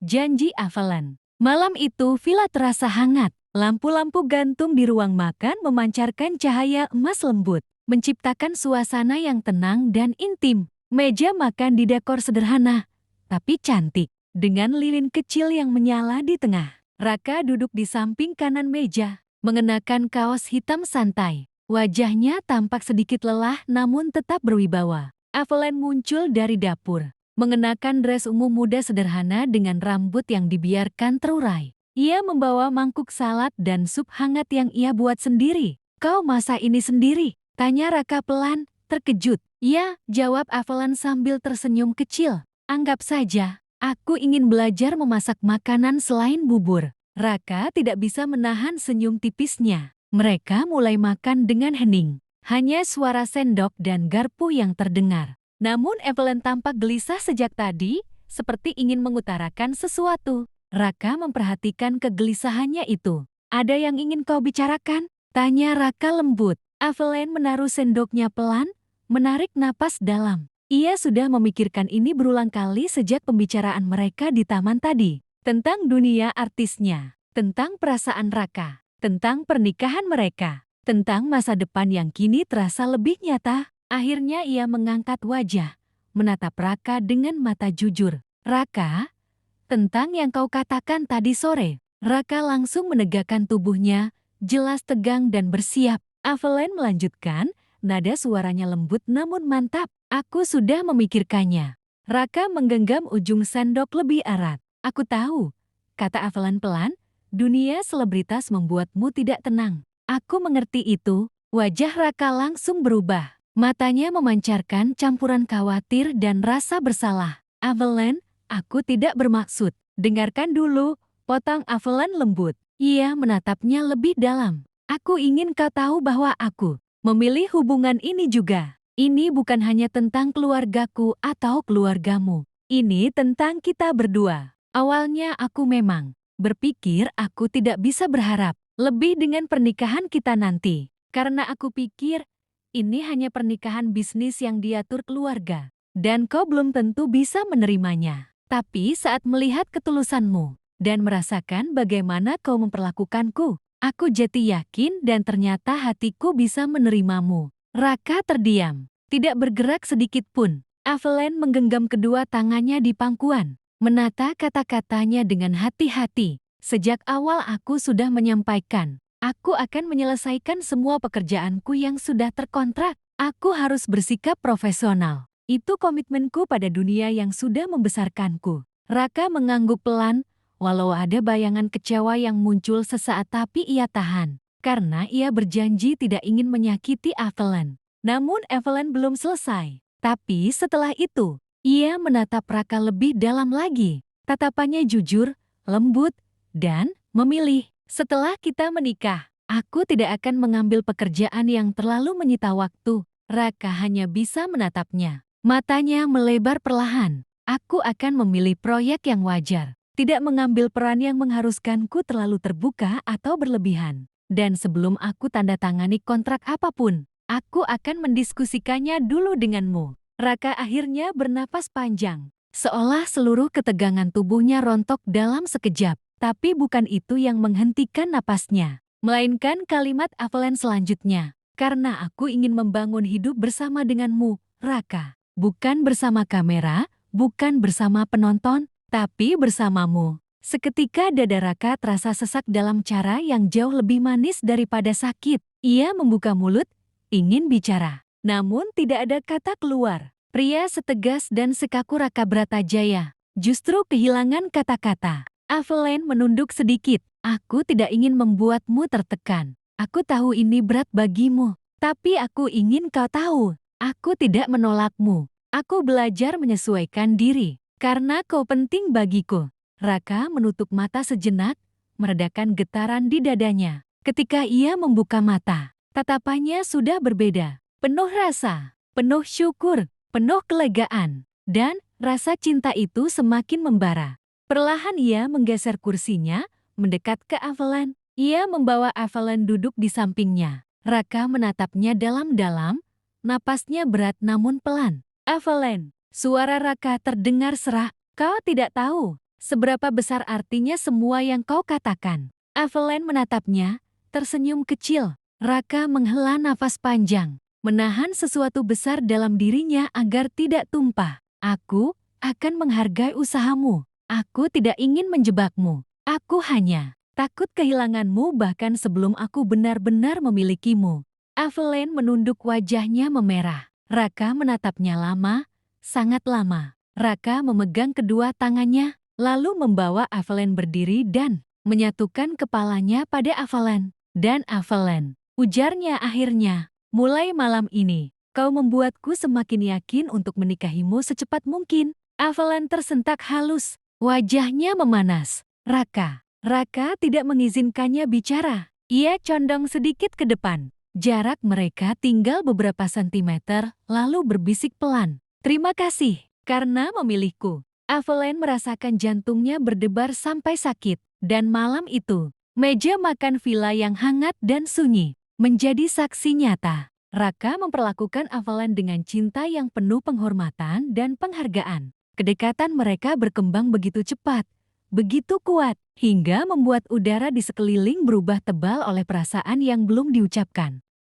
Janji Avalan. Malam itu villa terasa hangat. Lampu-lampu gantung di ruang makan memancarkan cahaya emas lembut, menciptakan suasana yang tenang dan intim. Meja makan didekor sederhana, tapi cantik, dengan lilin kecil yang menyala di tengah. Raka duduk di samping kanan meja, mengenakan kaos hitam santai. Wajahnya tampak sedikit lelah namun tetap berwibawa. Avalan muncul dari dapur, mengenakan dress ungu muda sederhana dengan rambut yang dibiarkan terurai. Ia membawa mangkuk salad dan sup hangat yang ia buat sendiri. "Kau masak ini sendiri?" tanya Raka pelan, terkejut. "Ya," jawab Avalan sambil tersenyum kecil. "Anggap saja, aku ingin belajar memasak makanan selain bubur." Raka tidak bisa menahan senyum tipisnya. Mereka mulai makan dengan hening. Hanya suara sendok dan garpu yang terdengar. Namun Evelyn tampak gelisah sejak tadi, seperti ingin mengutarakan sesuatu. Raka memperhatikan kegelisahannya itu. "Ada yang ingin kau bicarakan?" tanya Raka lembut. Evelyn menaruh sendoknya pelan, menarik napas dalam. Ia sudah memikirkan ini berulang kali sejak pembicaraan mereka di taman tadi. Tentang dunia artisnya, tentang perasaan Raka, tentang pernikahan mereka, tentang masa depan yang kini terasa lebih nyata. Akhirnya ia mengangkat wajah, menatap Raka dengan mata jujur. "Raka, tentang yang kau katakan tadi sore." Raka langsung menegakkan tubuhnya, jelas tegang dan bersiap. Avalan melanjutkan, nada suaranya lembut namun mantap. "Aku sudah memikirkannya." Raka menggenggam ujung sendok lebih erat. "Aku tahu," kata Avalan pelan, "dunia selebritas membuatmu tidak tenang. Aku mengerti itu." Wajah Raka langsung berubah. Matanya memancarkan campuran khawatir dan rasa bersalah. "Avalan, aku tidak bermaksud." "Dengarkan dulu," potong Avalan lembut. Ia menatapnya lebih dalam. "Aku ingin kau tahu bahwa aku memilih hubungan ini juga. Ini bukan hanya tentang keluargaku atau keluargamu. Ini tentang kita berdua. Awalnya aku memang berpikir aku tidak bisa berharap lebih dengan pernikahan kita nanti. Karena aku pikir ini hanya pernikahan bisnis yang diatur keluarga, dan kau belum tentu bisa menerimanya. Tapi saat melihat ketulusanmu dan merasakan bagaimana kau memperlakukanku, aku jatuh yakin dan ternyata hatiku bisa menerimamu." Raka terdiam, tidak bergerak sedikit pun. Avalan menggenggam kedua tangannya di pangkuan, menata kata-katanya dengan hati-hati. "Sejak awal aku sudah menyampaikan, aku akan menyelesaikan semua pekerjaanku yang sudah terkontrak. Aku harus bersikap profesional. Itu komitmenku pada dunia yang sudah membesarkanku." Raka mengangguk pelan, walau ada bayangan kecewa yang muncul sesaat tapi ia tahan. Karena ia berjanji tidak ingin menyakiti Avalan. Namun Avalan belum selesai. Tapi setelah itu, ia menatap Raka lebih dalam lagi. Tatapannya jujur, lembut, dan memilih. "Setelah kita menikah, aku tidak akan mengambil pekerjaan yang terlalu menyita waktu." Raka hanya bisa menatapnya. Matanya melebar perlahan. "Aku akan memilih proyek yang wajar, tidak mengambil peran yang mengharuskanku terlalu terbuka atau berlebihan. Dan sebelum aku tanda tangani kontrak apapun, aku akan mendiskusikannya dulu denganmu." Raka akhirnya bernapas panjang, seolah seluruh ketegangan tubuhnya rontok dalam sekejap. Tapi bukan itu yang menghentikan napasnya, melainkan kalimat Avalan selanjutnya. "Karena aku ingin membangun hidup bersama denganmu, Raka. Bukan bersama kamera, bukan bersama penonton, tapi bersamamu." Seketika dada Raka terasa sesak dalam cara yang jauh lebih manis daripada sakit. Ia membuka mulut, ingin bicara, namun tidak ada kata keluar. Pria setegas dan sekaku Raka Bratajaya justru kehilangan kata-kata. Avalan menunduk sedikit. "Aku tidak ingin membuatmu tertekan. Aku tahu ini berat bagimu. Tapi aku ingin kau tahu, aku tidak menolakmu. Aku belajar menyesuaikan diri, karena kau penting bagiku." Raka menutup mata sejenak, meredakan getaran di dadanya. Ketika ia membuka mata, tatapannya sudah berbeda. Penuh rasa, penuh syukur, penuh kelegaan. Dan rasa cinta itu semakin membara. Perlahan ia menggeser kursinya, mendekat ke Avalan. Ia membawa Avalan duduk di sampingnya. Raka menatapnya dalam-dalam, napasnya berat namun pelan. "Avalan," suara Raka terdengar serak, "kau tidak tahu Seberapa besar artinya semua yang kau katakan? Evelyn menatapnya, tersenyum kecil. Raka menghela nafas panjang, menahan sesuatu besar dalam dirinya agar tidak tumpah. Aku akan menghargai usahamu. Aku tidak ingin menjebakmu. Aku hanya takut kehilanganmu bahkan sebelum aku benar-benar memilikimu. Evelyn menunduk, wajahnya memerah. Raka menatapnya lama, sangat lama. Raka memegang kedua tangannya, lalu membawa Evelyn berdiri dan menyatukan kepalanya pada Evelyn. Dan Evelyn, ujarnya akhirnya, mulai malam ini, kau membuatku semakin yakin untuk menikahimu secepat mungkin. Evelyn tersentak halus, wajahnya memanas. Raka tidak mengizinkannya bicara. Ia condong sedikit ke depan. Jarak mereka tinggal beberapa sentimeter, lalu berbisik pelan. Terima kasih, karena memilihku. Evelyn merasakan jantungnya berdebar sampai sakit. Dan malam itu, meja makan villa yang hangat dan sunyi menjadi saksi nyata. Raka memperlakukan Evelyn dengan cinta yang penuh penghormatan dan penghargaan. Kedekatan mereka berkembang begitu cepat, begitu kuat, hingga membuat udara di sekeliling berubah tebal oleh perasaan yang belum diucapkan.